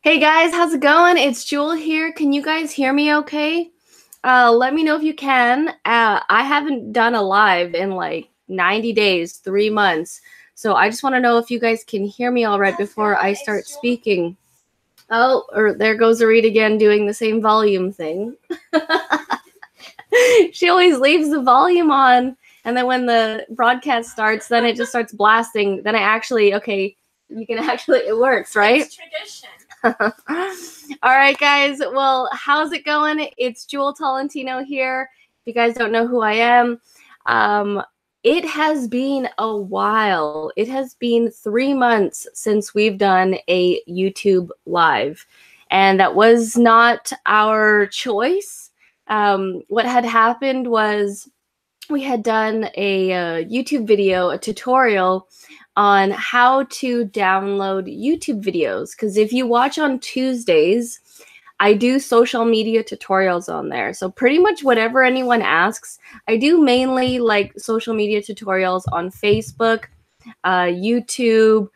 Hey guys, how's it going? It's Jewel here. Can you guys hear me okay? Let me know if you can. I haven't done a live in like 90 days, 3 months. So I just want to know if you guys can hear me all right before I start speaking. Oh, or there goes Arid again doing the same volume thing. She always leaves the volume on, and then when the broadcast starts, then it just starts blasting. Then okay, you can actually, it works, right? It's tradition. All right, guys. Well, how's it going? It's Jewel Tolentino here. If you guys don't know who I am, it has been a while. It has been 3 months since we've done a YouTube live, and that was not our choice. What had happened was we had done a YouTube video, a tutorial on how to download YouTube videos. Because if you watch on Tuesdays, I do social media tutorials on there. So pretty much whatever anyone asks, I do mainly like social media tutorials on Facebook, YouTube,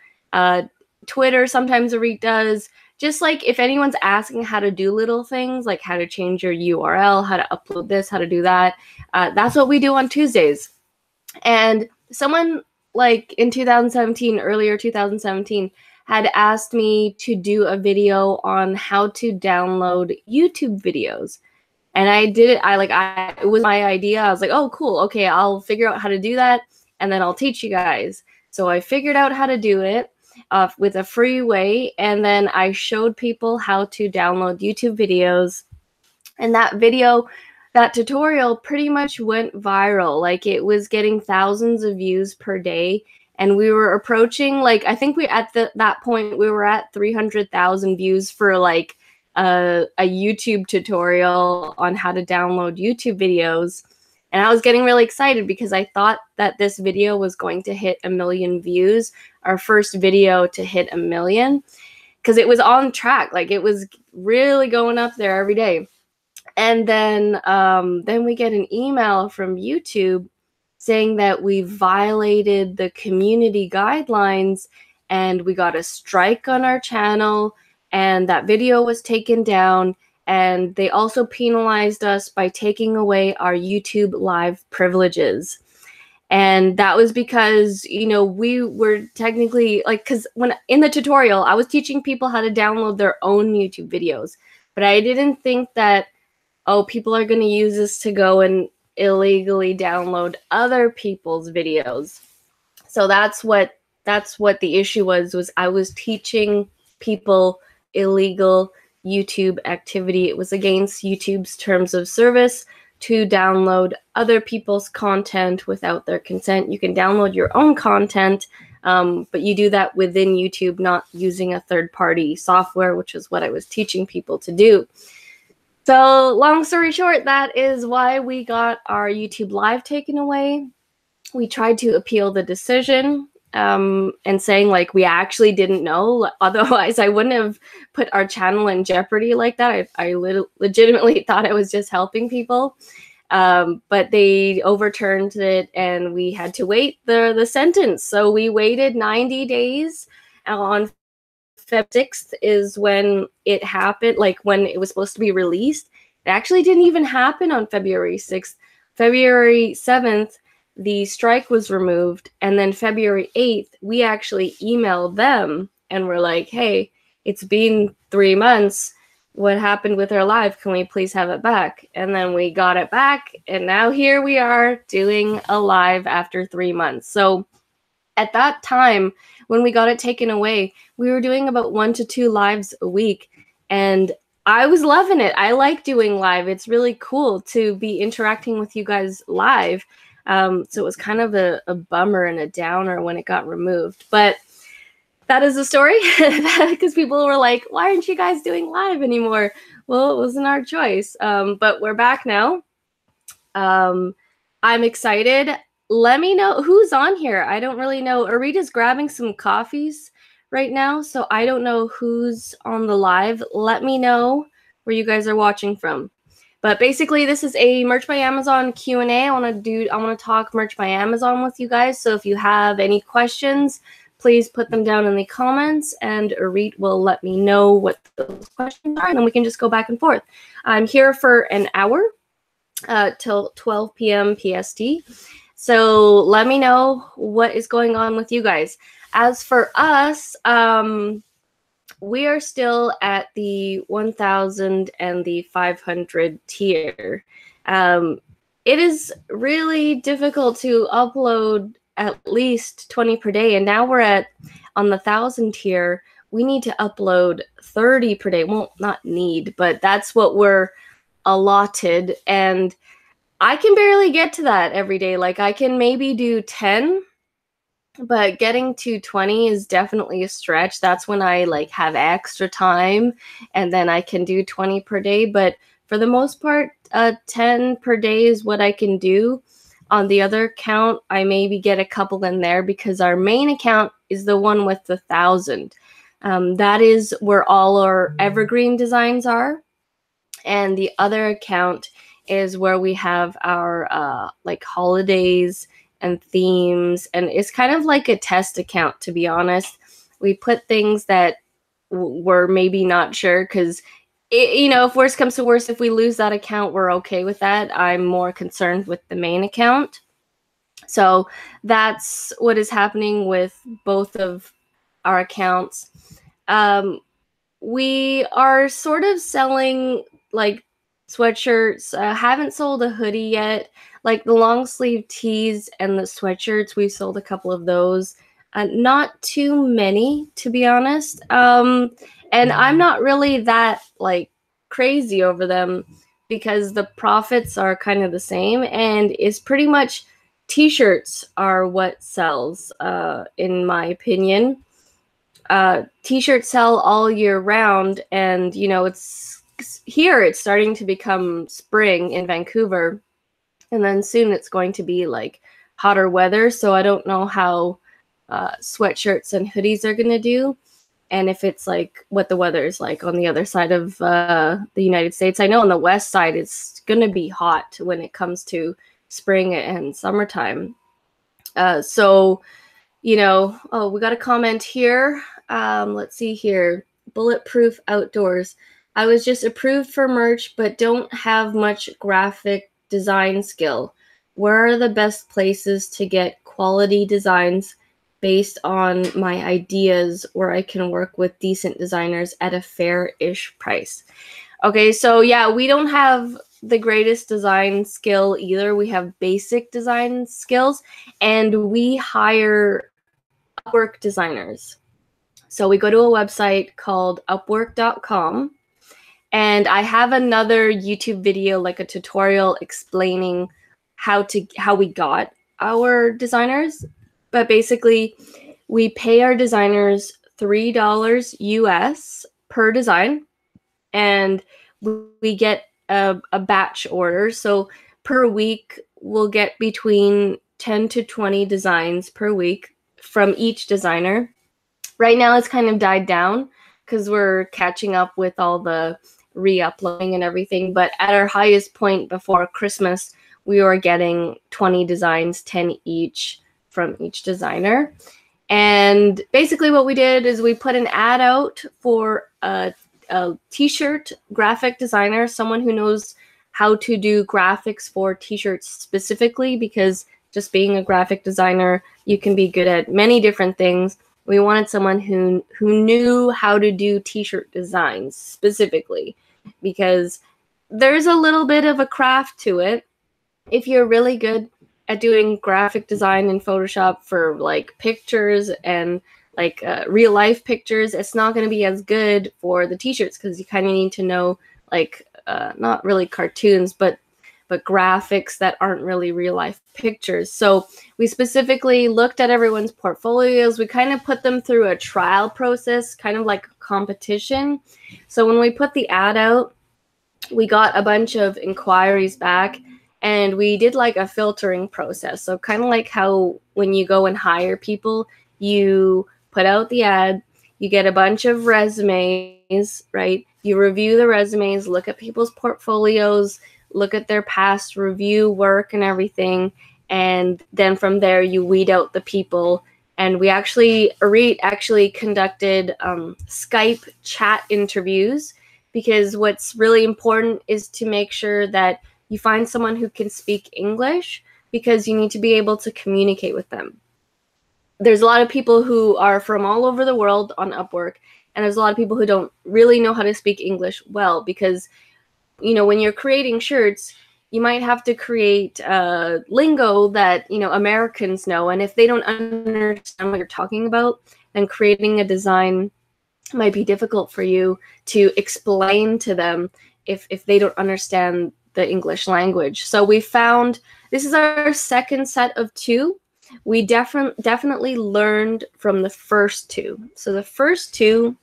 Twitter, sometimes Arik does. Just like if anyone's asking how to do little things, like how to change your URL, how to upload this, how to do that, that's what we do on Tuesdays. And someone like in 2017, earlier 2017, had asked me to do a video on how to download YouTube videos. And I did it. It was my idea. I was like, oh, cool. Okay, I'll figure out how to do that, and then I'll teach you guys. So I figured out how to do it with a free way, and then I showed people how to download YouTube videos. And that tutorial pretty much went viral. Like, it was getting thousands of views per day, and we were approaching, like, I think that point we were at 300,000 views for like a YouTube tutorial on how to download YouTube videos. And I was getting really excited because I thought that this video was going to hit 1 million views, our first video to hit 1 million, because it was on track. Like, it was really going up there every day. And then we get an email from YouTube saying that we violated the community guidelines, and we got a strike on our channel, and that video was taken down. And they also penalized us by taking away our YouTube live privileges. And that was because, we were technically because when in the tutorial, I was teaching people how to download their own YouTube videos, but I didn't think that, oh, people are going to use this to go and illegally download other people's videos. So that's what the issue was I was teaching people illegal YouTube activity. It was against YouTube's terms of service to download other people's content without their consent. You can download your own content, but you do that within YouTube, not using a third-party software, which is what I was teaching people to do. So long story short, that is why we got our YouTube live taken away. We tried to appeal the decision, and saying like we actually didn't know. Otherwise, I wouldn't have put our channel in jeopardy like that. I legitimately thought I was just helping people. But they overturned it, and we had to wait the sentence. So we waited 90 days. On Feb 6th is when it happened, like when it was supposed to be released. It actually didn't even happen on February 6th. February 7th, the strike was removed, and then February 8th, we actually emailed them and were like, hey, it's been 3 months. What happened with our live? Can we please have it back? And then we got it back, and now here we are doing a live after 3 months. So at that time, when we got it taken away, we were doing about 1 to 2 lives a week, and I was loving it. I like doing live. It's really cool to be interacting with you guys live. So it was kind of a bummer and a downer when it got removed. But that is the story, because people were like, why aren't you guys doing live anymore? Well, it wasn't our choice. But we're back now. I'm excited. Let me know who's on here. I don't really know. Arita's grabbing some coffees right now, so I don't know who's on the live. Let me know where you guys are watching from. But basically, this is a Merch by Amazon Q&A. I want to talk Merch by Amazon with you guys. So if you have any questions, please put them down in the comments, and Arit will let me know what those questions are, and then we can just go back and forth. I'm here for an hour till 12 p.m. PST. So let me know what is going on with you guys. As for us, we are still at the 1,000 and the 500 tier. It is really difficult to upload at least 20 per day, and now we're on the 1,000 tier. We need to upload 30 per day. Well, not need, but that's what we're allotted, and I can barely get to that every day. Like, I can maybe do 10, but getting to 20 is definitely a stretch. That's when I like have extra time, and then I can do 20 per day. But for the most part, 10 per day is what I can do. On the other account, I maybe get a couple in there because our main account is the one with the 1,000. That is where all our evergreen designs are. And the other account is where we have our like holidays and themes, and it's kind of like a test account, to be honest. We put things that we're maybe not sure, because you know, if worst comes to worst, if we lose that account, we're okay with that. I'm more concerned with the main account. So that's what is happening with both of our accounts. We are sort of selling like sweatshirts. Haven't sold a hoodie yet. Like the long sleeve tees and the sweatshirts, we sold a couple of those. Not too many, to be honest. And I'm not really that like crazy over them because the profits are kind of the same, and it's pretty much t-shirts are what sells, in my opinion. T-shirts sell all year round, and you know, it's starting to become spring in Vancouver, and then soon it's going to be like hotter weather, so I don't know how sweatshirts and hoodies are going to do, and if it's like what the weather is like on the other side of the United States. I know on the west side it's going to be hot when it comes to spring and summertime. So, you know, oh, we got a comment here. Let's see here. Bulletproof Outdoors. I was just approved for merch, but don't have much graphic design skill. Where are the best places to get quality designs based on my ideas where I can work with decent designers at a fair-ish price? Okay, so yeah, we don't have the greatest design skill either. We have basic design skills, and we hire Upwork designers. So we go to a website called upwork.com, and I have another YouTube video, like a tutorial explaining how we got our designers. But basically, we pay our designers $3 US per design, and we get a batch order. So per week, we'll get between 10 to 20 designs per week from each designer. Right now, it's kind of died down because we're catching up with all the re-uploading and everything. But at our highest point before Christmas, we were getting 20 designs, 10 each from each designer. And basically what we did is we put an ad out for a t-shirt graphic designer, someone who knows how to do graphics for t-shirts specifically, because just being a graphic designer, you can be good at many different things. We wanted someone who knew how to do t-shirt designs specifically, because there's a little bit of a craft to it. If you're really good at doing graphic design in Photoshop for like pictures and like real life pictures, it's not going to be as good for the t-shirts, because you kind of need to know like not really cartoons, but graphics that aren't really real life pictures. So we specifically looked at everyone's portfolios. We kind of put them through a trial process, kind of like a competition. So when we put the ad out, we got a bunch of inquiries back, and we did like a filtering process. So kind of like how when you go and hire people, you put out the ad, you get a bunch of resumes, right? You review the resumes, look at people's portfolios, look at their past review work and everything. And then from there, you weed out the people And we actually, Arit actually conducted Skype chat interviews, because what's really important is to make sure that you find someone who can speak English, because you need to be able to communicate with them. There's a lot of people who are from all over the world on Upwork, and there's a lot of people who don't really know how to speak English well, because, you know, when you're creating shirts, you might have to create lingo that, you know, Americans know. And if they don't understand what you're talking about, then creating a design might be difficult for you to explain to them if they don't understand the English language. So we found, this is our second set of 2. We definitely learned from the first 2. So the first 2,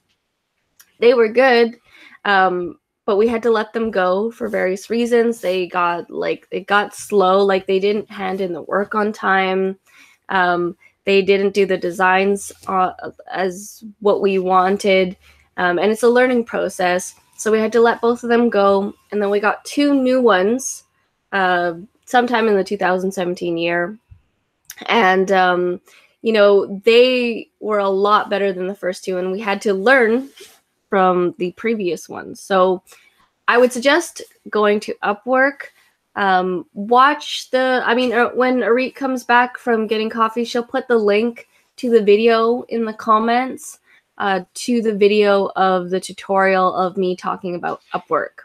they were good, but we had to let them go for various reasons. They got slow, like they didn't hand in the work on time. They didn't do the designs as what we wanted, and it's a learning process. So we had to let both of them go, and then we got 2 new ones sometime in the 2017 year. And, you know, they were a lot better than the first 2, and we had to learn from the previous ones. So I would suggest going to Upwork. Watch when Arit comes back from getting coffee, she'll put the link to the video in the comments, to the video of the tutorial of me talking about Upwork,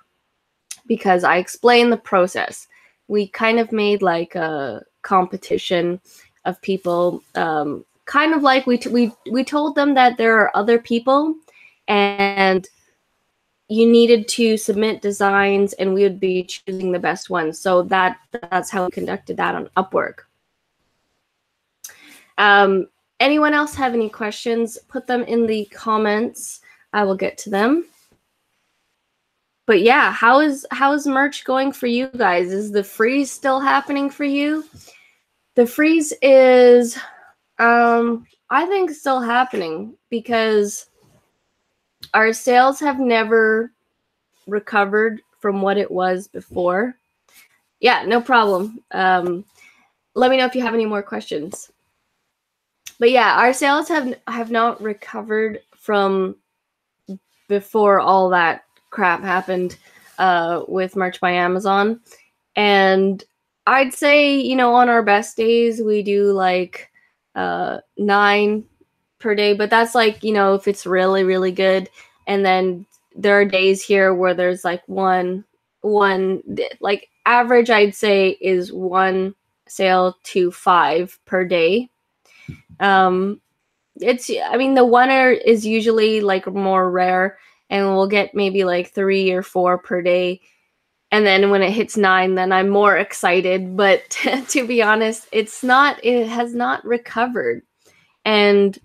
because I explain the process. We kind of made like a competition of people, kind of like we told them that there are other people, and you needed to submit designs, and we would be choosing the best ones. So that's how we conducted that on Upwork. Anyone else have any questions? Put them in the comments. I will get to them. But yeah, how is merch going for you guys? Is the freeze still happening for you? The freeze is, I think, still happening, because our sales have never recovered from what it was before. Yeah, no problem. Let me know if you have any more questions. But yeah, our sales have not recovered from before all that crap happened with Merch by Amazon. And I'd say, you know, on our best days, we do like 9 per day, but that's like, you know, if it's really, really good. And then there are days here where there's like one, like average, I'd say, is 1 sale to 5 per day. The winner is usually like more rare, and we'll get maybe like 3 or 4 per day. And then when it hits 9, then I'm more excited. But to be honest, it has not recovered. And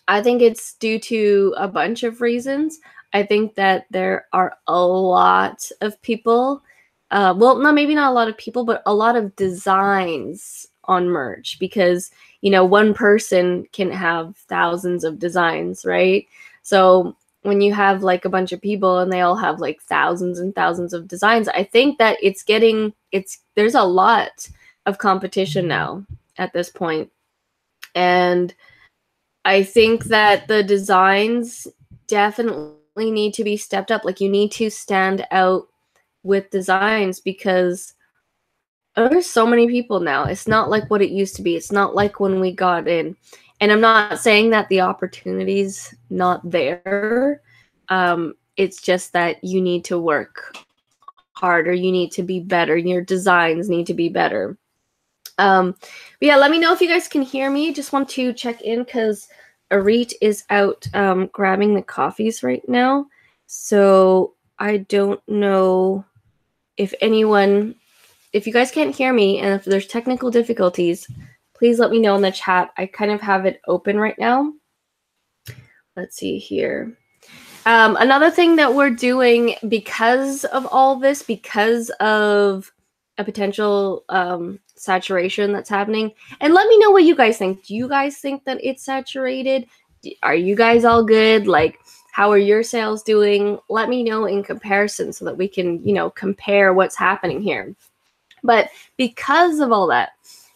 I think it's due to a bunch of reasons. I think that there are a lot of people, maybe not a lot of people, but a lot of designs on merch, because, you know, one person can have thousands of designs, right? So when you have like a bunch of people and they all have like thousands and thousands of designs, I think that there's a lot of competition now at this point. And I think that the designs definitely need to be stepped up. Like, you need to stand out with designs, because there's so many people now. It's not like what it used to be. It's not like when we got in. And I'm not saying that the opportunity's not there. It's just that you need to work harder. You need to be better. Your designs need to be better. But yeah, let me know if you guys can hear me. Just want to check in, because Arit is out grabbing the coffees right now. So I don't know if you guys can't hear me, and if there's technical difficulties, please let me know in the chat. I kind of have it open right now. Let's see here. Another thing that we're doing because of all this, because of a potential saturation that's happening, and let me know what you guys think. Do you guys think that it's saturated? Are you guys all good? Like, how are your sales doing? Let me know in comparison, so that we can, you know, compare what's happening here. But because of all that,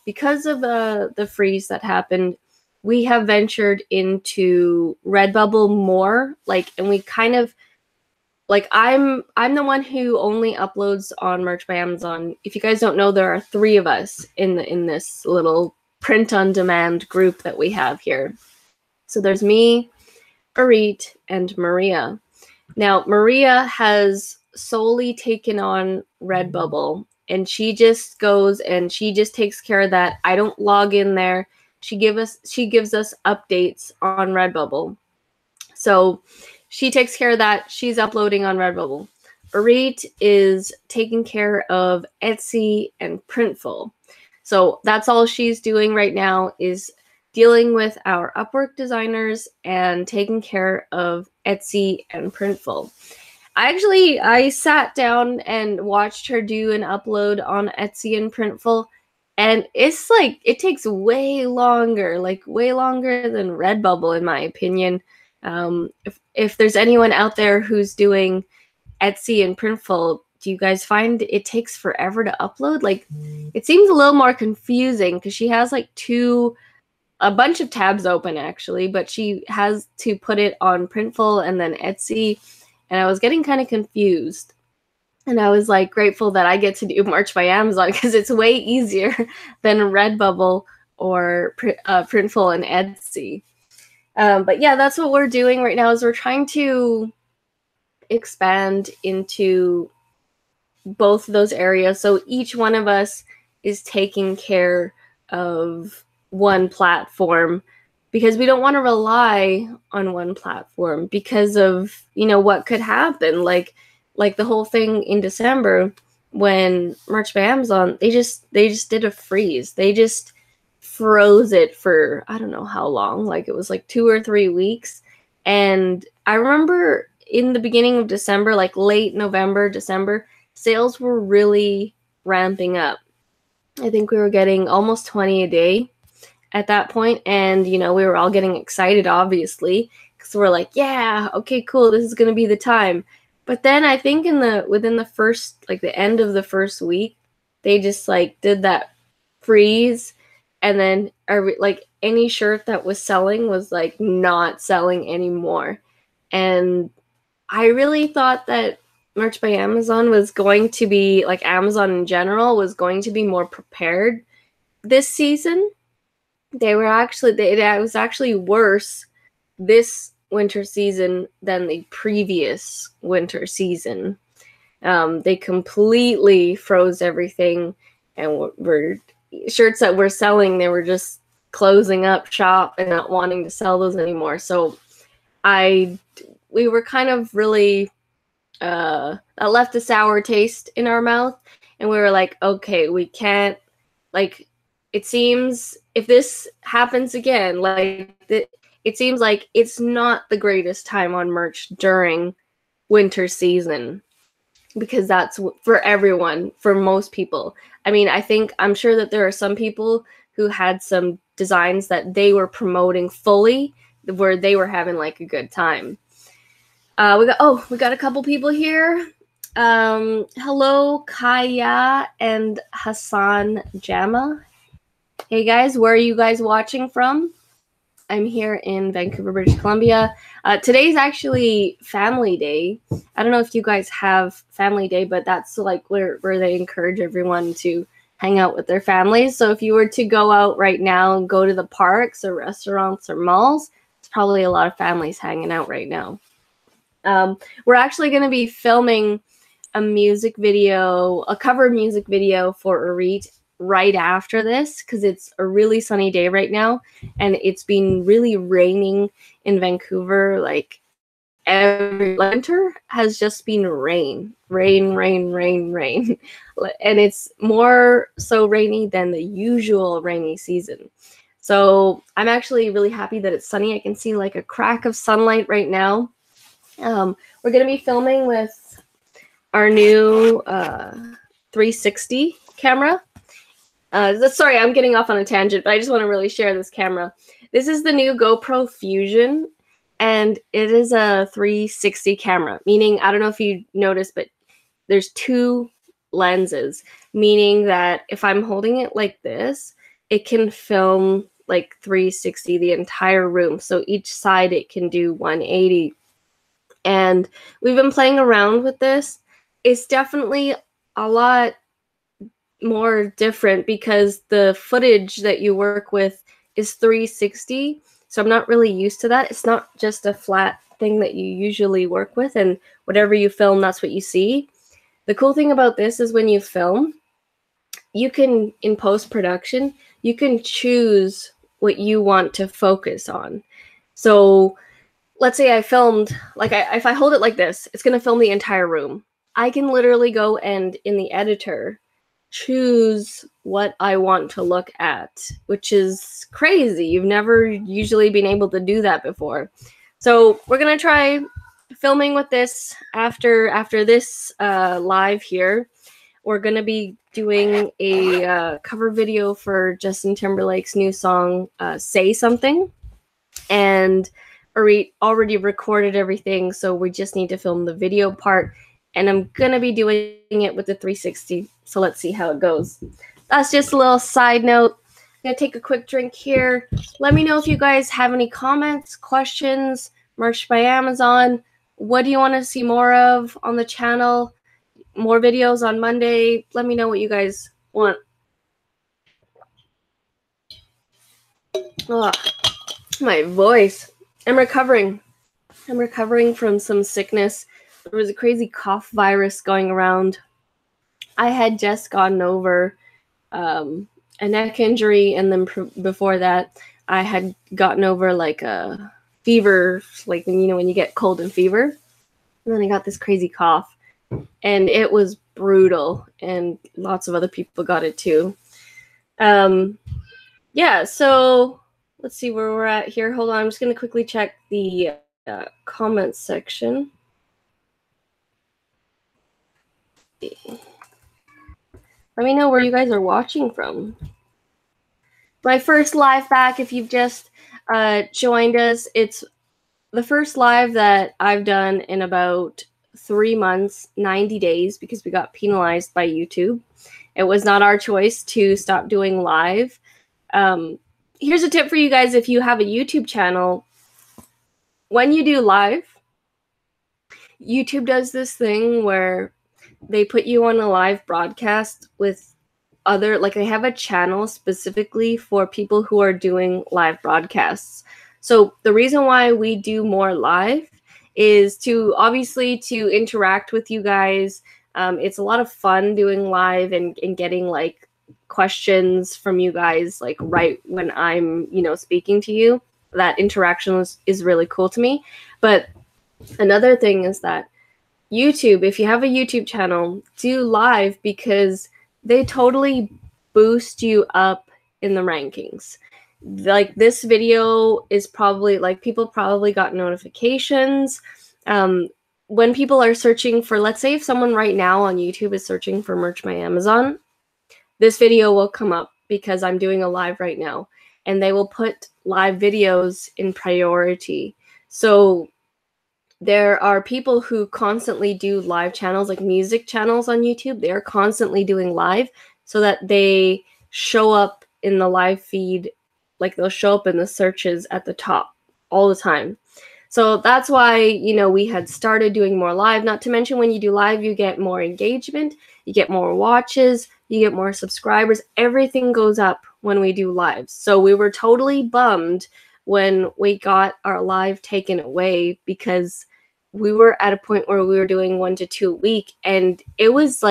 because of the freeze that happened, we have ventured into Redbubble more, like, and we kind of, like, I'm the one who only uploads on Merch by Amazon. If you guys don't know, there are 3 of us in this little print on demand group that we have here. So there's me, Arit, and Maria. Now, Maria has solely taken on Redbubble, and she just goes and she just takes care of that. I don't log in there. She gives us updates on Redbubble. So she takes care of that. She's uploading on Redbubble. Arit is taking care of Etsy and Printful. So that's all she's doing right now, is dealing with our Upwork designers and taking care of Etsy and Printful. I sat down and watched her do an upload on Etsy and Printful, and it's like, it takes way longer than Redbubble, in my opinion. If there's anyone out there who's doing Etsy and Printful, do you guys find it takes forever to upload? Like, it seems a little more confusing because she has like a bunch of tabs open actually, but she has to put it on Printful and then Etsy, and I was getting kind of confused. And I was like grateful that I get to do Merch by Amazon because it's way easier than Redbubble or Printful and Etsy. But yeah, that's what we're doing right now, is we're trying to expand into both of those areas. So each one of us is taking care of one platform because we don't want to rely on one platform because of, you know, what could happen. Like the whole thing in December when Merch by Amazon, they just did a freeze. They just froze it for I don't know how long. Like, it was like 2 or 3 weeks. And I remember in the beginning of December, like late November, December, sales were really ramping up. I think we were getting almost 20 a day at that point. And, you know, we were all getting excited, obviously, because we're like, yeah, okay, cool, this is going to be the time. But then I think within the first, like the end of the first week, they just like did that freeze. And then like any shirt that was selling was like not selling anymore. And I really thought that Merch by Amazon was going to be, like Amazon in general, was going to be more prepared this season. It was actually worse this winter season than the previous winter season. They completely froze everything, and shirts that we're selling, they were just closing up shop and not wanting to sell those anymore. So we were kind of really that left a sour taste in our mouth, and we were like, okay, we can't, like, it seems if this happens again, like it seems like it's not the greatest time on merch during winter season, because that's for everyone, for most people. I mean, I'm sure that there are some people who had some designs that they were promoting fully, where they were having like a good time. We got a couple people here. Hello, Kaya and Hassan Jama. Hey guys, where are you guys watching from? I'm here in Vancouver, British Columbia. Today's actually Family Day. I don't know if you guys have Family Day, but that's like where they encourage everyone to hang out with their families. So if you were to go out right now and go to the parks or restaurants or malls, it's probably a lot of families hanging out right now. We're actually going to be filming a cover music video for Arit right after this, because it's a really sunny day right now, and it's been really raining in Vancouver. Like, every winter has just been rain, and it's more so rainy than the usual rainy season. So I'm actually really happy that it's sunny. I can see like a crack of sunlight right now. We're going to be filming with our new 360 camera. Sorry, I'm getting off on a tangent, but I just want to really share this camera. This is the new Gopro Fusion, and it is a 360 camera, meaning, I don't know if you noticed, but there's 2 lenses, meaning that if I'm holding it like this, it can film like 360 the entire room. So each side it can do 180. And we've been playing around with this. It's definitely a lot more different because the footage that you work with is 360. So I'm not really used to that. It's not just a flat thing that you usually work with, and whatever you film, that's what you see. The cool thing about this is when you film, you can, in post-production, you can choose what you want to focus on. So let's say I filmed, like if I hold it like this, it's going to film the entire room. I can literally go and in the editor choose what I want to look at, which is crazy. You've never usually been able to do that before. So we're going to try filming with this after this live here. We're going to be doing a cover video for Justin Timberlake's new song, Say Something. And already recorded everything, so we just need to film the video part. And I'm going to be doing it with the 360, so let's see how it goes. That's just a little side note. I'm going to take a quick drink here. Let me know if you guys have any comments, questions, merch by Amazon. What do you want to see more of on the channel? More videos on Monday. Let me know what you guys want. Ugh, my voice. I'm recovering. I'm recovering from some sickness. There was a crazy cough virus going around. I had just gotten over a neck injury, and then before that, I had gotten over like a fever, like when you get cold and fever. And then I got this crazy cough, and it was brutal, and lots of other people got it too. Yeah, so let's see where we're at here. Hold on, I'm just going to quickly check the comments section. Let me know where you guys are watching from. My first live back, if you've just joined us, it's the first live that I've done in about 3 months, 90 days, because we got penalized by YouTube. It was not our choice to stop doing live. Here's a tip for you guys if you have a YouTube channel. When you do live, YouTube does this thing where they put you on a live broadcast with other, like they have a channel specifically for people who are doing live broadcasts. So the reason why we do more live is to obviously to interact with you guys. It's a lot of fun doing live and getting like questions from you guys like right when I'm speaking to you. That interaction is really cool to me. But another thing is that YouTube, if you have a YouTube channel, do live because they totally boost you up in the rankings. Like this video is probably like people probably got notifications. When people are searching for, let's say if someone right now on YouTube is searching for merch by Amazon, this video will come up because I'm doing a live right now, and they will put live videos in priority. So there are people who constantly do live channels, like music channels on YouTube. They're constantly doing live so that they show up in the live feed, like they'll show up in the searches at the top all the time. So that's why, we had started doing more live. Not to mention when you do live, you get more engagement, you get more watches, you get more subscribers. Everything goes up when we do lives. So we were totally bummed when we got our live taken away because we were at a point where we were doing 1 to 2 a week, and it was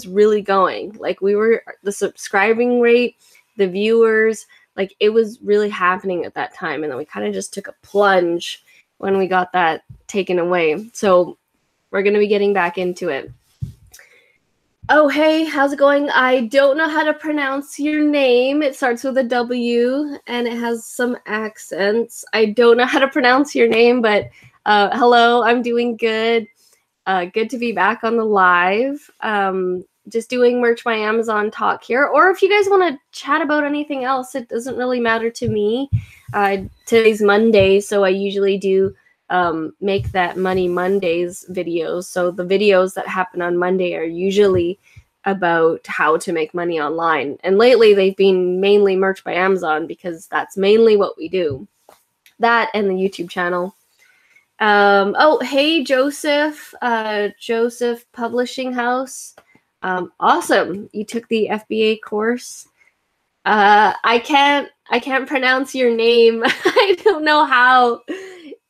really going. Like the subscribing rate, the viewers, like it was really happening at that time. And then we kind of just took a plunge when we got that taken away. So we're going to be getting back into it. Oh, hey, how's it going? I don't know how to pronounce your name. It starts with a W and it has some accents. I don't know how to pronounce your name, but hello, I'm doing good. Good to be back on the live. Just doing merch by Amazon talk here. Or if you guys want to chat about anything else, it doesn't really matter to me. Today's Monday, so I usually do make that Money Mondays videos. So the videos that happen on Monday are usually about how to make money online. And lately they've been mainly merch by Amazon because that's mainly what we do. That and the YouTube channel. Oh, hey, Joseph. Joseph Publishing House. Awesome. You took the FBA course. I can't pronounce your name. I don't know how.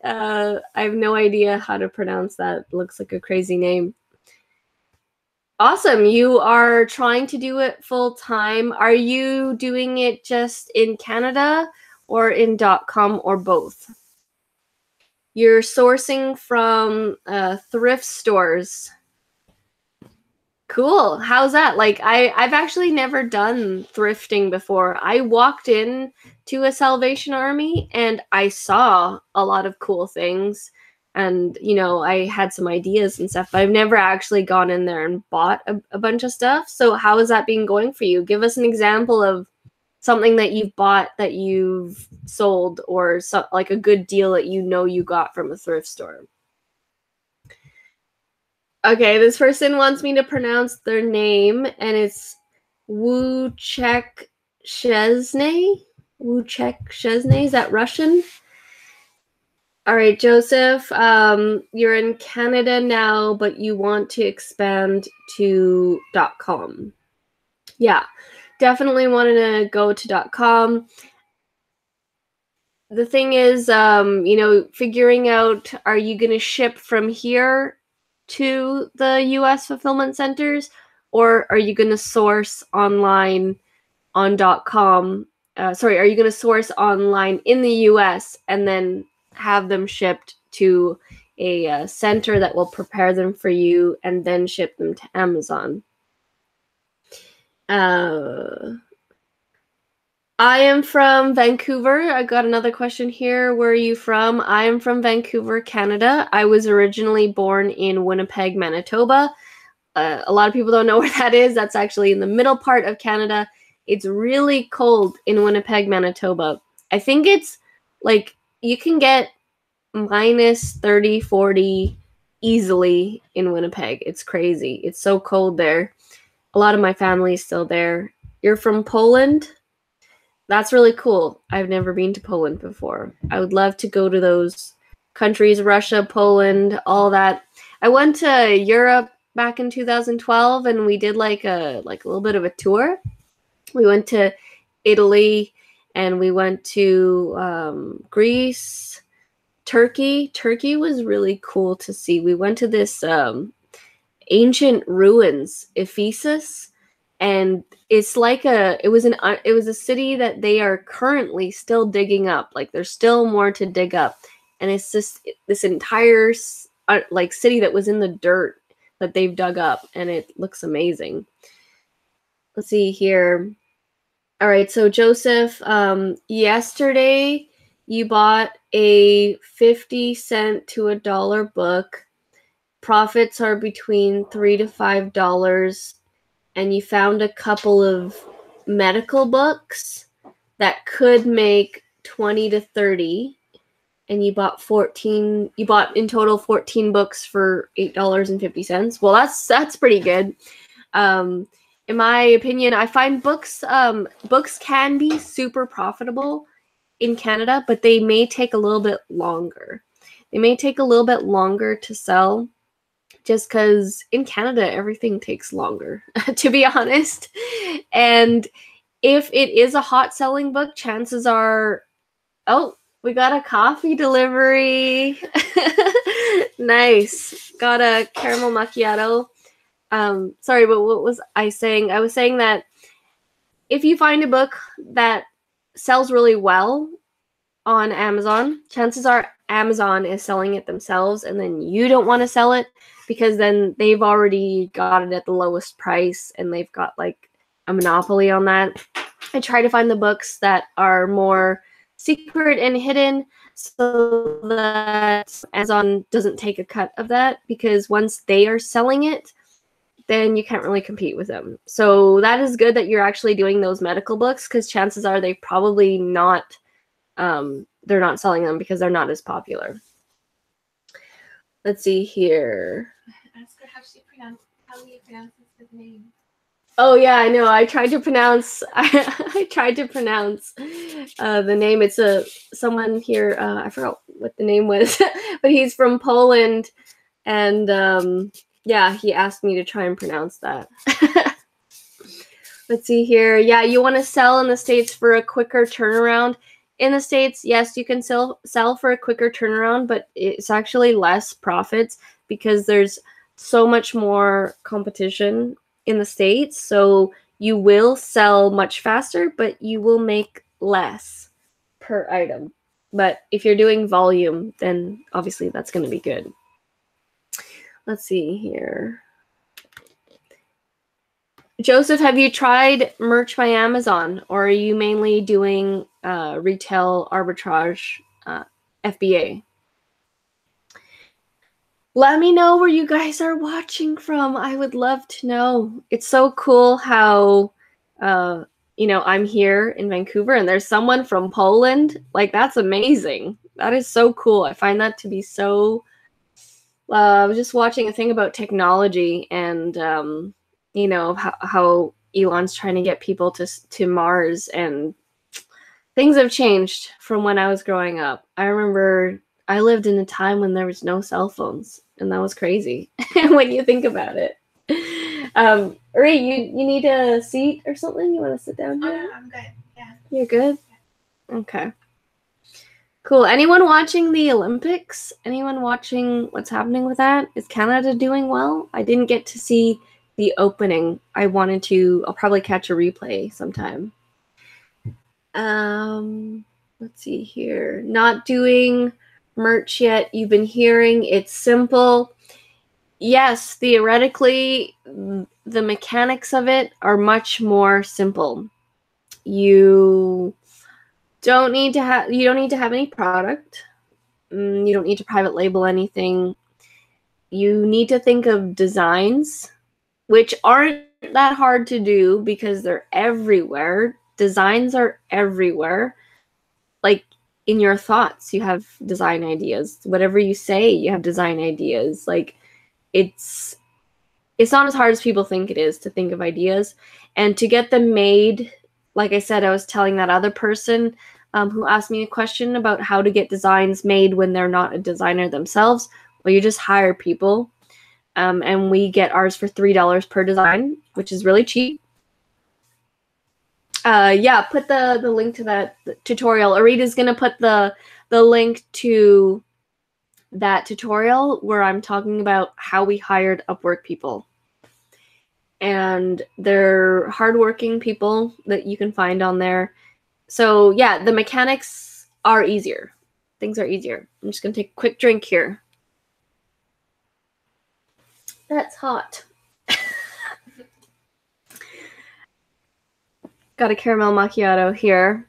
I have no idea how to pronounce that. Looks like a crazy name. Awesome. You are trying to do it full time. Are you doing it just in Canada or in .com or both? You're sourcing from thrift stores. Cool. How's that? Like, I've actually never done thrifting before. I walked in to a Salvation Army and I saw a lot of cool things. And, you know, I had some ideas and stuff, but I've never actually gone in there and bought a bunch of stuff. So how has that been going for you? Give us an example of something that you've bought that you've sold, or like a good deal that you know you got from a thrift store. Okay, this person wants me to pronounce their name, and it's Wuchek Chesney. Wuchek Chesney, is that Russian? All right, Joseph, you're in Canada now, but you want to expand to .com. Yeah, definitely wanted to go to .com. The thing is, you know, figuring out, are you going to ship from here to the US fulfillment centers, or are you going to source online on .com? Sorry, are you going to source online in the US and then have them shipped to a center that will prepare them for you and then ship them to Amazon? I am from Vancouver. I got another question here. Where are you from? I am from Vancouver, Canada. I was originally born in Winnipeg, Manitoba. A lot of people don't know where that is. That's actually in the middle part of Canada. It's really cold in Winnipeg, Manitoba. I think it's like you can get minus 30, 40 easily in Winnipeg. It's crazy. It's so cold there. A lot of my family is still there. You're from Poland? That's really cool. I've never been to Poland before. I would love to go to those countries, Russia, Poland, all that. I went to Europe back in 2012 and we did like a little bit of a tour. We went to Italy and we went to Greece, Turkey. Turkey was really cool to see. We went to this ancient ruins, Ephesus. And it's like it was a city that they are currently still digging up. Like there's still more to dig up, and it's just this entire like city that was in the dirt that they've dug up, and it looks amazing. Let's see here. All right, so Joseph, yesterday you bought a 50-cent to $1 book. Profits are between $3 to $5. And you found a couple of medical books that could make 20 to 30, and you bought in total 14 books for $8.50. Well, that's pretty good. In my opinion, I find books can be super profitable in Canada, but they may take a little bit longer. They may take a little bit longer to sell. Just because in Canada, everything takes longer, to be honest. And if it is a hot selling book, chances are, oh, we got a coffee delivery. Nice. Got a caramel macchiato. Sorry, but what was I saying? I was saying that if you find a book that sells really well on Amazon, chances are Amazon is selling it themselves, and then you don't want to sell it because then they've already got it at the lowest price and they've got like a monopoly on that. I try to find the books that are more secret and hidden so that Amazon doesn't take a cut of that, because once they are selling it, then you can't really compete with them. So that is good that you're actually doing those medical books, because chances are they probably not they're not selling them because they're not as popular. Let's see here. Ask her how do you pronounce his name? Oh yeah, I know. I tried to pronounce. I tried to pronounce the name. It's someone here. I forgot what the name was, but he's from Poland, and yeah, he asked me to try and pronounce that. Let's see here. Yeah, you want to sell in the States for a quicker turnaround. In the States, yes, you can sell for a quicker turnaround, but it's actually less profits because there's so much more competition in the States. So you will sell much faster, but you will make less per item. But if you're doing volume, then obviously that's going to be good. Let's see here. Joseph, have you tried merch by Amazon, or are you mainly doing retail arbitrage FBA? Let me know where you guys are watching from. I would love to know. It's so cool how, you know, I'm here in Vancouver and there's someone from Poland. Like, that's amazing. That is so cool. I find that to be so... I was just watching a thing about technology and, you know, how Elon's trying to get people to Mars, and things have changed from when I was growing up. I remember I lived in a time when there was no cell phones, and that was crazy when you think about it. Uri, you need a seat or something? You want to sit down here? Oh, no, I'm good. Yeah. You're good? Yeah. Okay. Cool. Anyone watching the Olympics? Anyone watching what's happening with that? Is Canada doing well? I didn't get to see the opening. I wanted to. I'll probably catch a replay sometime. Let's see here. Not doing merch yet. You've been hearing it's simple. Yes, theoretically, the mechanics of it are much more simple. You don't need to have any product. You don't need to private label anything. You need to think of designs, which aren't that hard to do because they're everywhere. Designs are everywhere. Like, in your thoughts, you have design ideas. Whatever you say, you have design ideas. Like, it's not as hard as people think it is to think of ideas. And to get them made, like I said, I was telling that other person who asked me a question about how to get designs made when they're not a designer themselves. Well, you just hire people. And we get ours for $3 per design, which is really cheap. Yeah, put the link to that tutorial. Arita's going to put the link to that tutorial where I'm talking about how we hired Upwork people. And they're hardworking people that you can find on there. So yeah, the mechanics are easier. Things are easier. I'm just going to take a quick drink here. That's hot. Got a caramel macchiato here.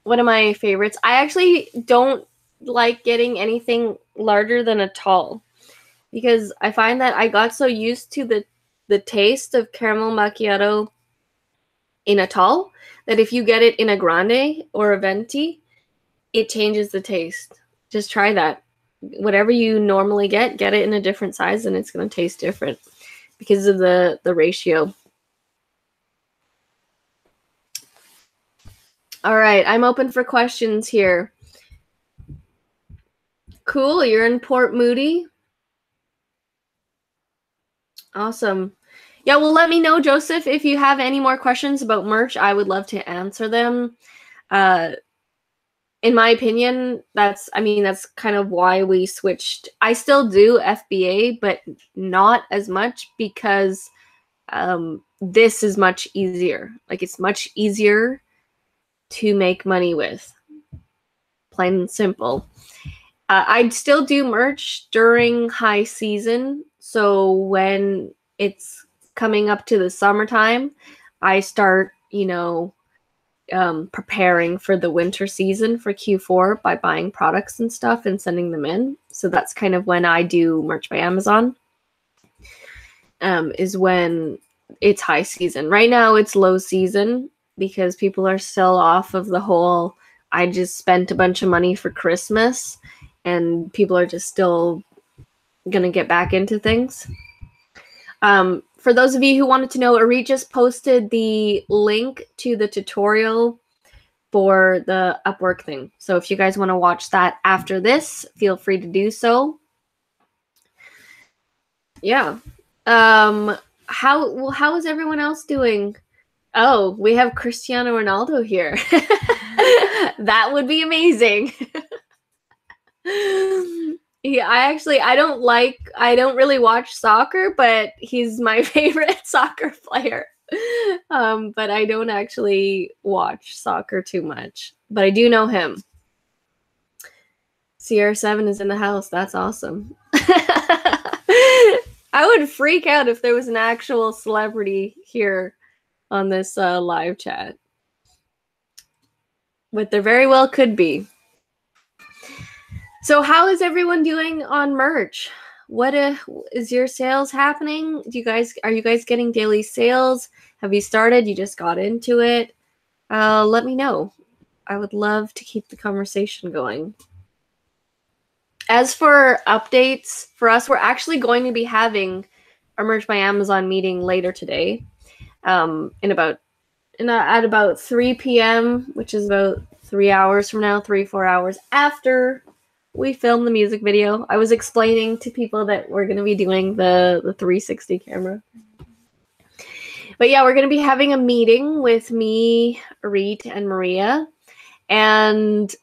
One of my favorites. I actually don't like getting anything larger than a tall because I find that I got so used to the taste of caramel macchiato in a tall that if you get it in a grande or a venti, it changes the taste. Just try that. Whatever you normally get it in a different size and it's going to taste different because of the ratio. All right, I'm open for questions here. Cool, you're in Port Moody. Awesome. Yeah, well, let me know, Joseph, if you have any more questions about merch. I would love to answer them. In my opinion, that's kind of why we switched. I still do FBA, but not as much because this is much easier. Like, it's much easier to make money with. Plain and simple. I'd still do merch during high season. So when it's coming up to the summertime, I start, preparing for the winter season for Q4 by buying products and stuff and sending them in. So that's kind of when I do merch by Amazon, is when it's high season. Right now it's low season because people are still off of the whole, I just spent a bunch of money for Christmas, and people are just still going to get back into things. For for those of you who wanted to know, Arit just posted the link to the tutorial for the Upwork thing. So if you guys want to watch that after this, feel free to do so. Yeah. How is everyone else doing? Oh, we have Cristiano Ronaldo here. That would be amazing. Yeah, I don't really watch soccer, but he's my favorite soccer player. But I don't actually watch soccer too much, but I do know him. CR7 is in the house. That's awesome. I would freak out if there was an actual celebrity here on this live chat. But there very well could be. So how is everyone doing on merch? What is your sales happening? Are you guys getting daily sales? Have you started? You just got into it? Let me know. I would love to keep the conversation going. As for updates for us, we're actually going to be having our Merch by Amazon meeting later today, at about 3 p.m., which is about 3 hours from now, 4 hours after we film the music video. I was explaining to people that we're going to be doing the 360 camera. But yeah, we're going to be having a meeting with me, Arit, and Maria, and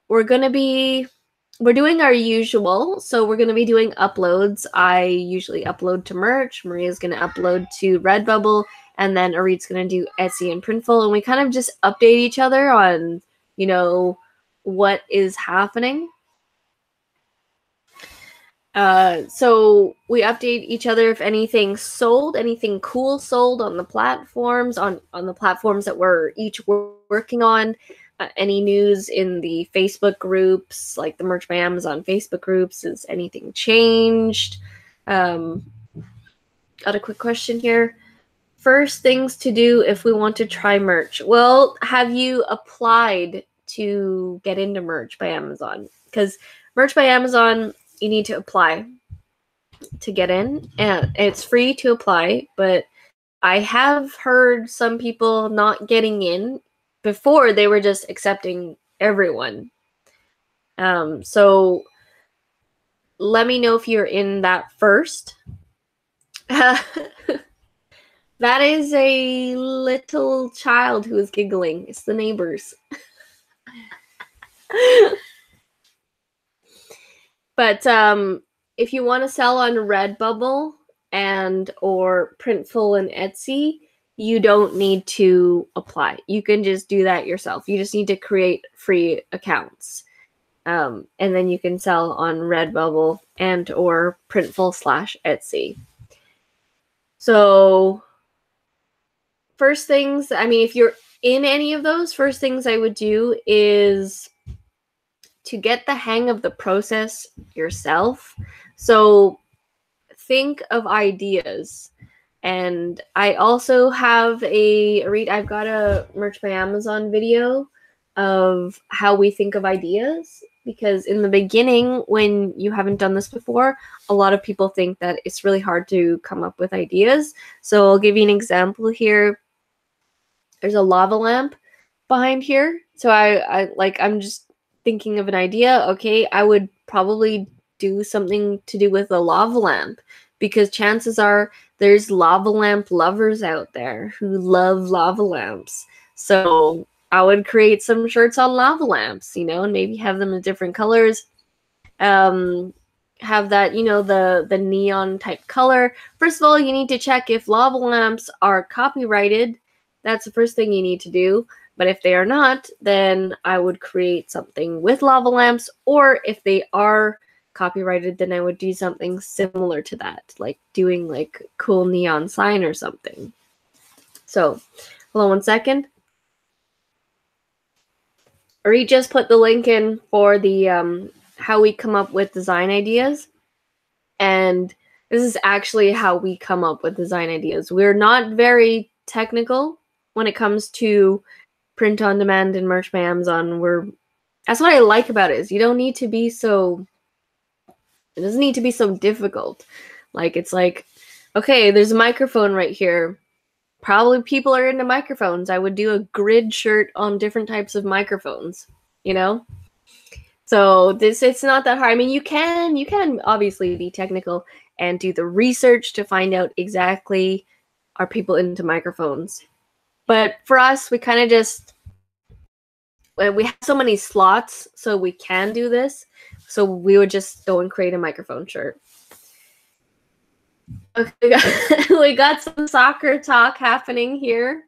we're doing our usual. So we're going to be doing uploads. I usually upload to merch. Maria's going to upload to Redbubble, and then Arit's going to do Etsy and Printful, and we kind of just update each other on, what is happening. So we update each other if anything sold, anything cool sold on the platforms, on the platforms that we're each working on. Any news in the Facebook groups, like the Merch by Amazon Facebook groups. Is anything changed? Got a quick question here. First things to do if we want to try merch. Well, have you applied to get into Merch by Amazon? Because Merch by Amazon, you need to apply to get in, and it's free to apply, but I have heard some people not getting in. Before, they were just accepting everyone. So let me know if you're in that first. That is a little child who is giggling. It's the neighbors. But if you want to sell on Redbubble or Printful and Etsy, you don't need to apply. You can just do that yourself. You just need to create free accounts. And then you can sell on Redbubble or Printful/Etsy. So first things, if you're in any of those, first things I would do is to get the hang of the process yourself. So think of ideas. And I also have I've got a Merch by Amazon video of how we think of ideas, because in the beginning, when you haven't done this before, a lot of people think that it's really hard to come up with ideas. So I'll give you an example here. There's a lava lamp behind here. So I'm just thinking of an idea. Okay, I would probably do something to do with a lava lamp, because chances are there's lava lamp lovers out there who love lava lamps. So I would create some shirts on lava lamps, and maybe have them in different colors. Have that, the neon type color. First of all, you need to check if lava lamps are copyrighted. That's the first thing you need to do. But if they are not, then I would create something with lava lamps. Or if they are copyrighted, then I would do something similar to that, like doing like cool neon sign or something. So hold on one second. Ari just put the link in for the how we come up with design ideas. And this is actually how we come up with design ideas. We're not very technical when it comes to print on demand and Merch by Amazon. That's what I like about it, is you don't need to be so, it doesn't need to be so difficult. Like, it's like, Okay, there's a microphone right here. Probably people are into microphones. I would do a grid shirt on different types of microphones, you know? So it's not that hard. I mean, you can obviously be technical and do the research to find out exactly are people into microphones. But for us, we kind of just, we have so many slots, so we can do this. So we would just go and create a microphone shirt. Okay, we got some soccer talk happening here.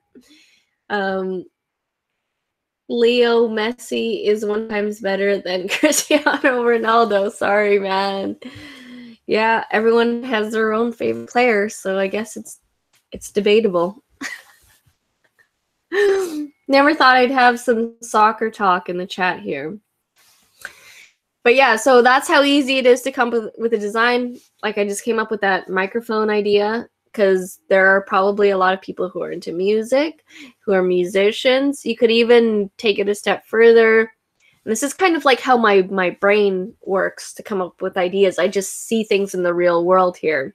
Leo Messi is 1 times better than Cristiano Ronaldo. Sorry, man. Yeah, everyone has their own favorite player, so I guess it's debatable. Never thought I'd have some soccer talk in the chat here. But yeah, so that's how easy it is to come up with a design. Like, I just came up with that microphone idea because there are probably a lot of people who are into music, who are musicians. You could even take it a step further. And this is kind of like how my brain works to come up with ideas. I just see things in the real world here.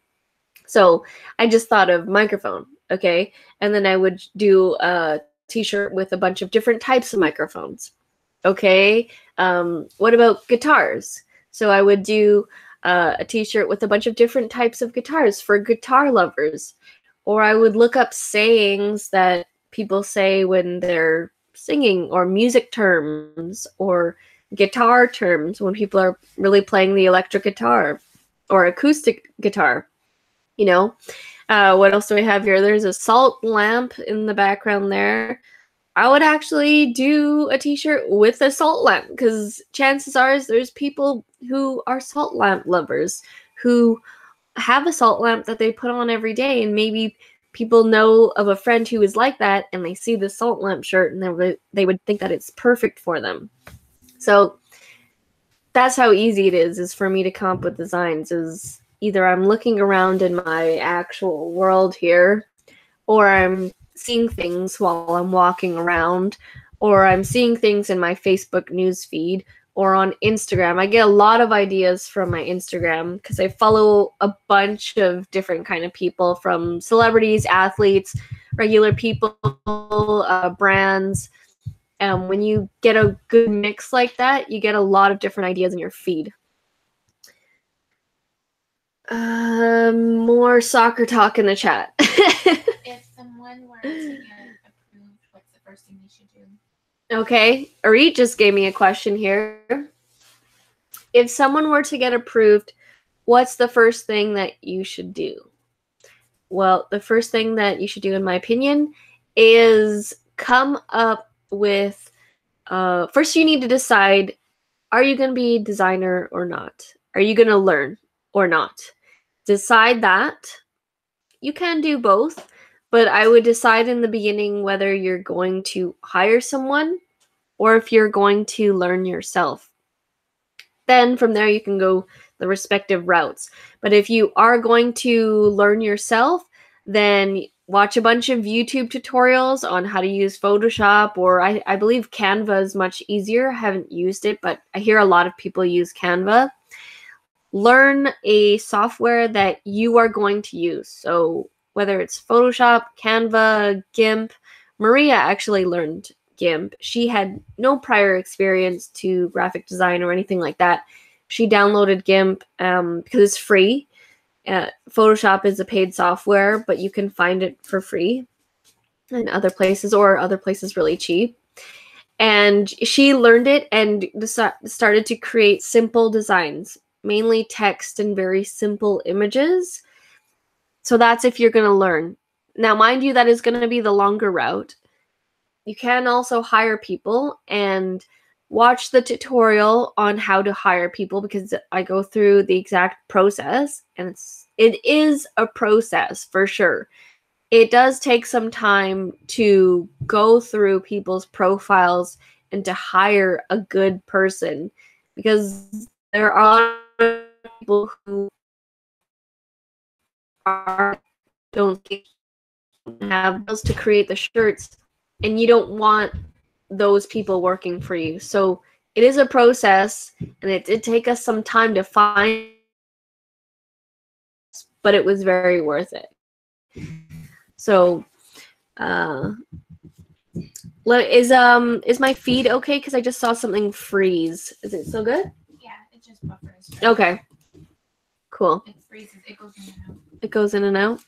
So I just thought of microphone, okay? And then I would do a t-shirt with a bunch of different types of microphones. Okay, what about guitars? So I would do a t-shirt with a bunch of different types of guitars for guitar lovers. Or I would look up sayings that people say when they're singing, or music terms, or guitar terms when people are really playing the electric guitar or acoustic guitar, you know? What else do we have here? There's a salt lamp in the background there. I would actually do a t-shirt with a salt lamp because chances are there's people who are salt lamp lovers who have a salt lamp that they put on every day, and maybe people know of a friend who is like that and they see the salt lamp shirt and they would think that it's perfect for them. So that's how easy it is for me to come up with designs. Is either I'm looking around in my actual world here, or I'm seeing things while I'm walking around, or I'm seeing things in my Facebook news feed or on Instagram. I get a lot of ideas from my Instagram because I follow a bunch of different kind of people, from celebrities, athletes, regular people, brands. When you get a good mix like that, you get a lot of different ideas in your feed. More soccer talk in the chat. If someone were to get approved, what's the first thing they should do? Okay, Arit just gave me a question here. If someone were to get approved, what's the first thing that you should do? Well, the first thing that you should do, in my opinion, is come up with, first you need to decide, are you going to be a designer or not? Are you going to learn or not? Decide that. You can do both, but I would decide in the beginning whether you're going to hire someone or if you're going to learn yourself. Then from there you can go the respective routes. But if you are going to learn yourself, then watch a bunch of YouTube tutorials on how to use Photoshop, or I believe Canva is much easier. I haven't used it, but I hear a lot of people use Canva. Learn a software that you are going to use. So whether it's Photoshop, Canva, GIMP. Maria actually learned GIMP. She had no prior experience to graphic design or anything like that. She downloaded GIMP because it's free. Photoshop is a paid software, but you can find it for free in other places, or other places really cheap. And she learned it and started to create simple designs, mainly text and very simple images. So that's if you're going to learn. Now, mind you, that is going to be the longer route. You can also hire people and watch the tutorial on how to hire people, because I go through the exact process, and it is a process for sure. It does take some time to go through people's profiles and to hire a good person, because there are people who don't have those to create the shirts, and you don't want those people working for you. So it is a process, and it did take us some time to find, but it was very worth it. So, is my feed okay? Because I just saw something freeze. Is it still good? Yeah, it just buffers. Okay. Cool. It freezes. It goes in and out. It goes in and out.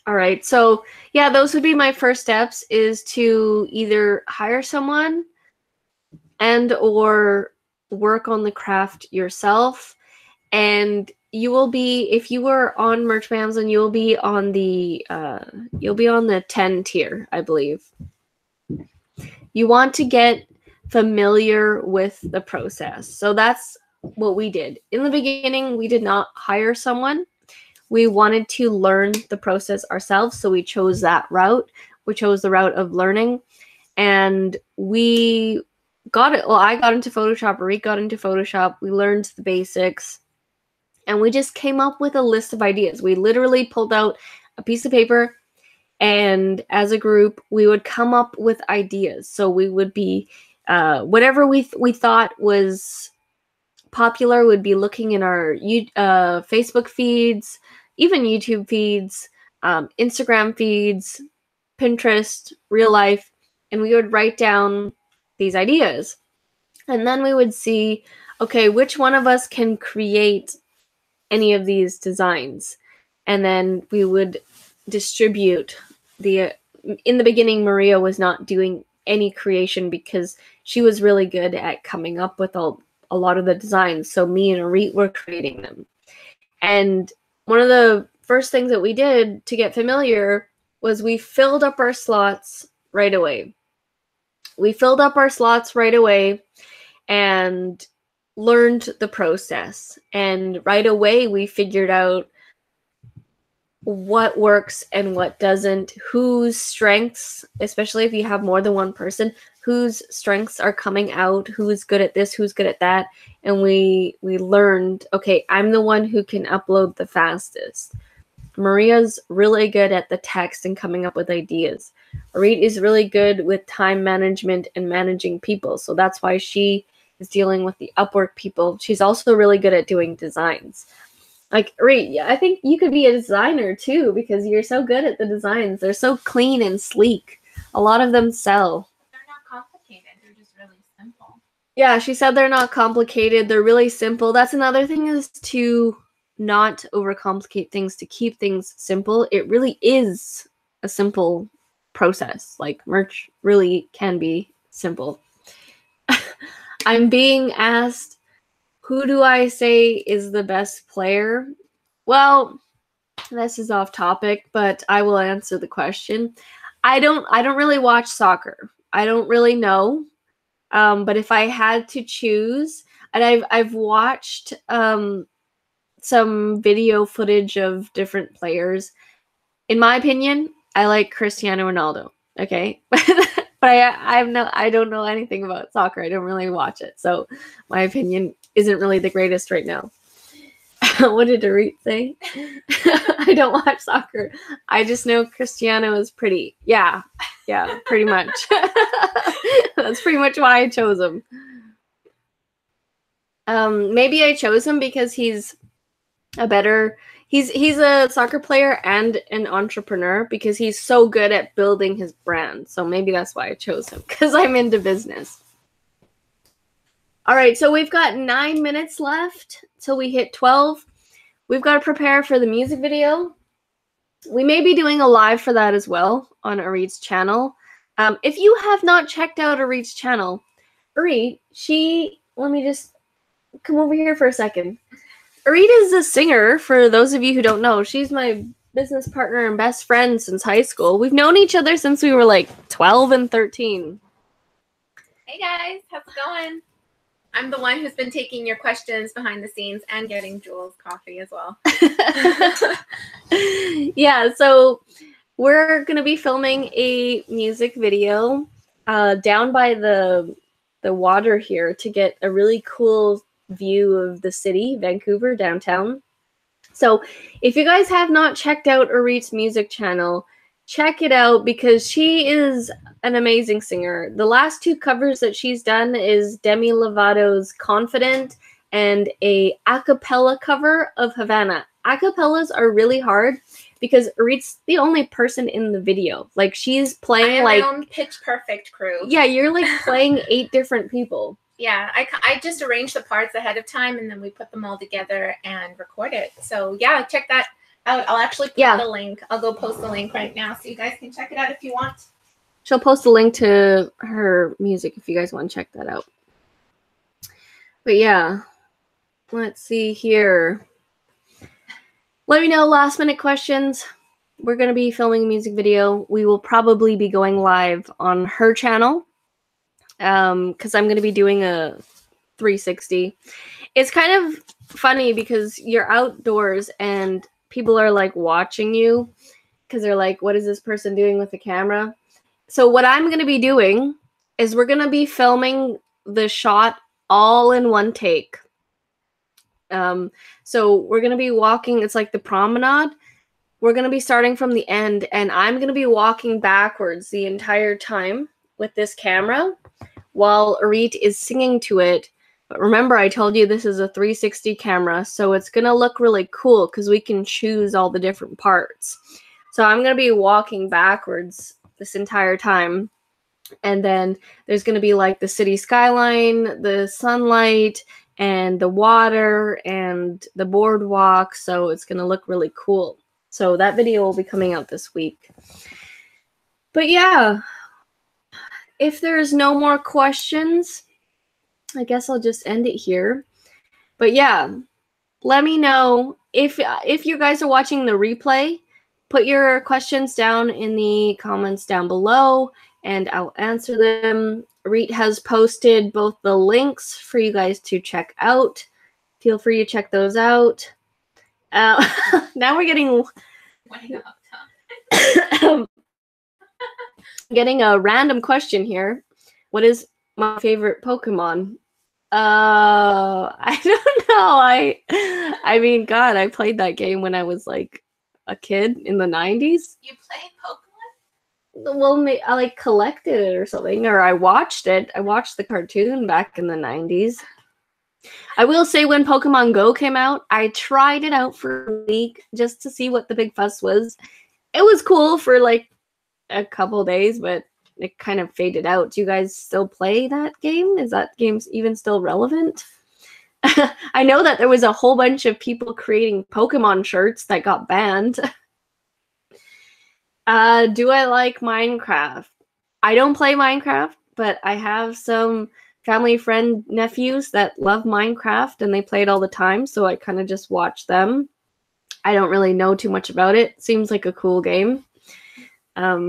All right. So yeah, those would be my first steps, is to either hire someone and or work on the craft yourself. And you will be, if you were on Merch Amazon, you'll be on the 10 tier, I believe. You want to get familiar with the process. So that's what we did. In the beginning, we did not hire someone. We wanted to learn the process ourselves, so we chose that route. We chose the route of learning, and we got it. Well, I got into Photoshop, Rick got into Photoshop. We learned the basics, and we just came up with a list of ideas. We literally pulled out a piece of paper, and as a group, we would come up with ideas. So we would be, whatever we thought was popular, would be looking in our Facebook feeds, even YouTube feeds, Instagram feeds, Pinterest, real life, and we would write down these ideas. And then we would see, okay, which one of us can create any of these designs? And then we would distribute in the beginning, Maria was not doing any creation because she was really good at coming up with a lot of the designs. So me and Arit were creating them. And one of the first things that we did to get familiar was we filled up our slots right away. We filled up our slots right away and learned the process. And right away, we figured out what works and what doesn't, whose strengths, especially if you have more than one person, whose strengths are coming out, who's good at this, who's good at that. And we learned, okay, I'm the one who can upload the fastest. Maria's really good at the text and coming up with ideas. Arit is really good with time management and managing people. So that's why she is dealing with the Upwork people. She's also really good at doing designs. Like, Arit, I think you could be a designer too, because you're so good at the designs. They're so clean and sleek. A lot of them sell. They're not complicated. They're just really simple. Yeah, she said they're not complicated. They're really simple. That's another thing, is to not overcomplicate things, to keep things simple. It really is a simple process. Like, merch really can be simple. I'm being asked, who do I say is the best player? Well, this is off topic, but I will answer the question. I don't really watch soccer. I don't really know. But if I had to choose, and I've watched some video footage of different players. In my opinion, I like Cristiano Ronaldo. Okay, but I don't know anything about soccer. I don't really watch it, so my opinion isn't really the greatest right now. What did Dorit say? I don't watch soccer. I just know Cristiano is pretty. Yeah, pretty much. That's pretty much why I chose him. Maybe I chose him because he's a soccer player and an entrepreneur, because he's so good at building his brand. So maybe that's why I chose him, because I'm into business. All right, so we've got 9 minutes left till we hit 12. We've got to prepare for the music video. We may be doing a live for that as well on Arit's channel. If you have not checked out Arit's channel, Arit, let me just come over here for a second. Arit is a singer, for those of you who don't know. She's my business partner and best friend since high school. We've known each other since we were like 12 and 13. Hey guys, how's it going? I'm the one who's been taking your questions behind the scenes and getting Jules coffee as well. Yeah, so we're going to be filming a music video down by the water here to get a really cool view of the city, Vancouver, downtown. So if you guys have not checked out Arit's music channel, check it out, because she is an amazing singer. The last 2 covers that she's done is Demi Lovato's Confident and a cappella cover of Havana. acapellas are really hard because Reed's the only person in the video. Like, she's playing, I am like, my own pitch perfect crew. Yeah, you're like playing 8 different people. Yeah, I just arrange the parts ahead of time, and then we put them all together and record it. So yeah, check that out. I'll actually put the link. I'll go post the link right now so you guys can check it out if you want. She'll post a link to her music if you guys want to check that out. But yeah, let's see here. Let me know last minute questions. We're going to be filming a music video. We will probably be going live on her channel because I'm going to be doing a 360. It's kind of funny because you're outdoors and people are like watching you because they're like, what is this person doing with the camera? So what I'm going to be doing is we're going to be filming the shot all in one take. So we're going to be walking. It's like the promenade. We're going to be starting from the end, and I'm going to be walking backwards the entire time with this camera while Arit is singing to it. But remember, I told you this is a 360 camera, so it's going to look really cool because we can choose all the different parts. So I'm going to be walking backwards this entire time. And then there's going to be like the city skyline, the sunlight, and the water, and the boardwalk. So it's going to look really cool. So that video will be coming out this week. But yeah, if there's no more questions, I guess I'll just end it here. But yeah, let me know if you guys are watching the replay. Put your questions down in the comments down below, and I'll answer them. Reet has posted both the links for you guys to check out. Feel free to check those out. Now we're getting getting a random question here. What is my favorite Pokemon? I don't know. I mean, God, I played that game when I was like a kid in the 90s. You played Pokemon? Well, I like collected it or something, or I watched it. I watched the cartoon back in the 90s. I will say when Pokemon Go came out, I tried it out for a week just to see what the big fuss was. It was cool for like a couple days, but it kind of faded out. Do you guys still play that game? Is that game even still relevant? I know that there was a whole bunch of people creating Pokemon shirts that got banned. Do I like Minecraft? I don't play Minecraft, but I have some family friend nephews that love Minecraft and they play it all the time, so I kind of just watch them. I don't really know too much about it. Seems like a cool game. I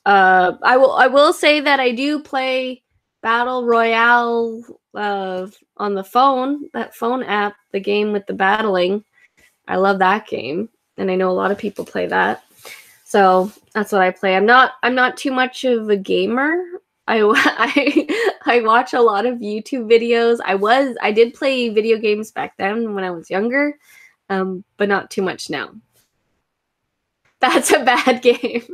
will say that I do play Battle Royale on the phone, that phone app, the game with the battling. I love that game, and I know a lot of people play that. So that's what I play. I'm not too much of a gamer. I watch a lot of YouTube videos. I did play video games back then when I was younger, but not too much now. That's a bad game.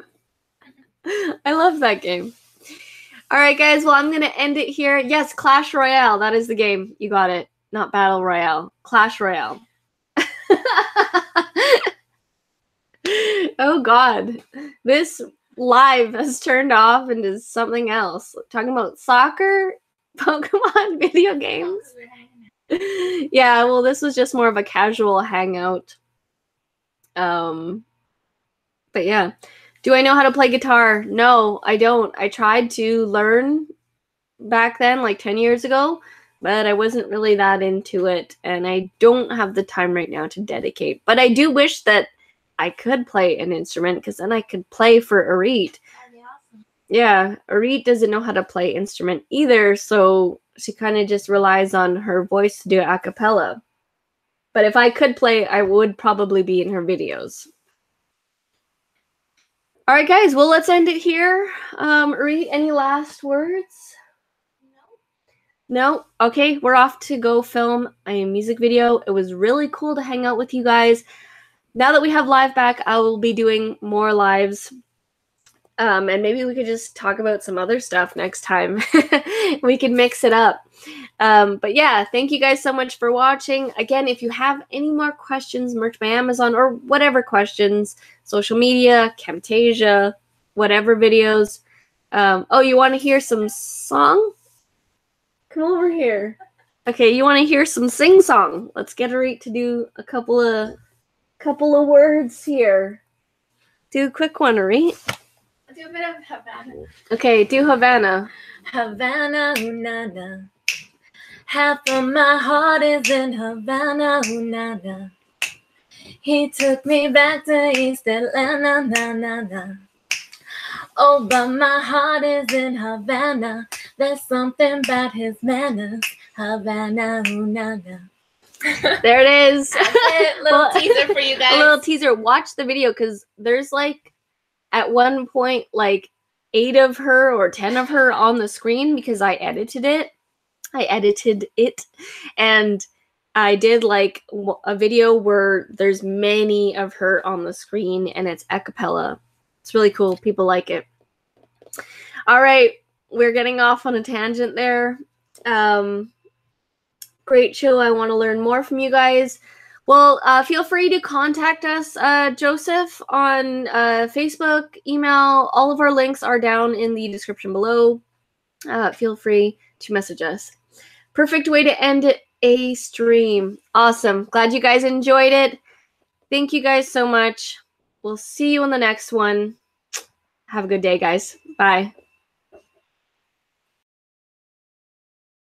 I love that game. All right, guys. Well, I'm going to end it here. Yes, Clash Royale. That is the game. You got it. Not Battle Royale. Clash Royale. Oh, God. This live has turned off into something else. Talking about soccer, Pokemon, video games. Yeah, well, this was just more of a casual hangout. But yeah. Do I know how to play guitar? No, I don't. I tried to learn back then, like 10 years ago, but I wasn't really that into it, and I don't have the time right now to dedicate. But I do wish that I could play an instrument, because then I could play for Arit. That'd be awesome. Yeah, Arit doesn't know how to play instrument either, so she kind of just relies on her voice to do a cappella. But if I could play, I would probably be in her videos. All right, guys. Well, let's end it here. Arit, any last words? No? Okay, we're off to go film a music video. It was really cool to hang out with you guys. Now that we have live back, I will be doing more lives. And maybe we could just talk about some other stuff next time. We can mix it up. But yeah, thank you guys so much for watching. Again, if you have any more questions, merch by Amazon, or whatever questions, social media, Camtasia, whatever videos. Oh, you want to hear some song? Come over here. Okay, you want to hear some sing-song? Let's get Arit to do a couple of words here. Do a quick one, Arit. I'll do a bit of Havana. Okay, do Havana. Havana, ooh, na, na. Half of my heart is in Havana, ooh, na, na. He took me back to East Atlanta, na, na, na. Oh, but my heart is in Havana. There's something about his manners. Havana, ooh, na, na. There it is. That's it. Little teaser for you guys. A little teaser. Watch the video because there's like at one point like 8 of her or 10 of her on the screen because I edited it. And I did like a video where there's many of her on the screen and it's a cappella. It's really cool. People like it. All right. We're getting off on a tangent there. Great show. I want to learn more from you guys. Well, feel free to contact us, Joseph, on Facebook, email. All of our links are down in the description below. Feel free to message us. Perfect way to end a stream. Awesome. Glad you guys enjoyed it. Thank you guys so much. We'll see you in the next one. Have a good day, guys. Bye.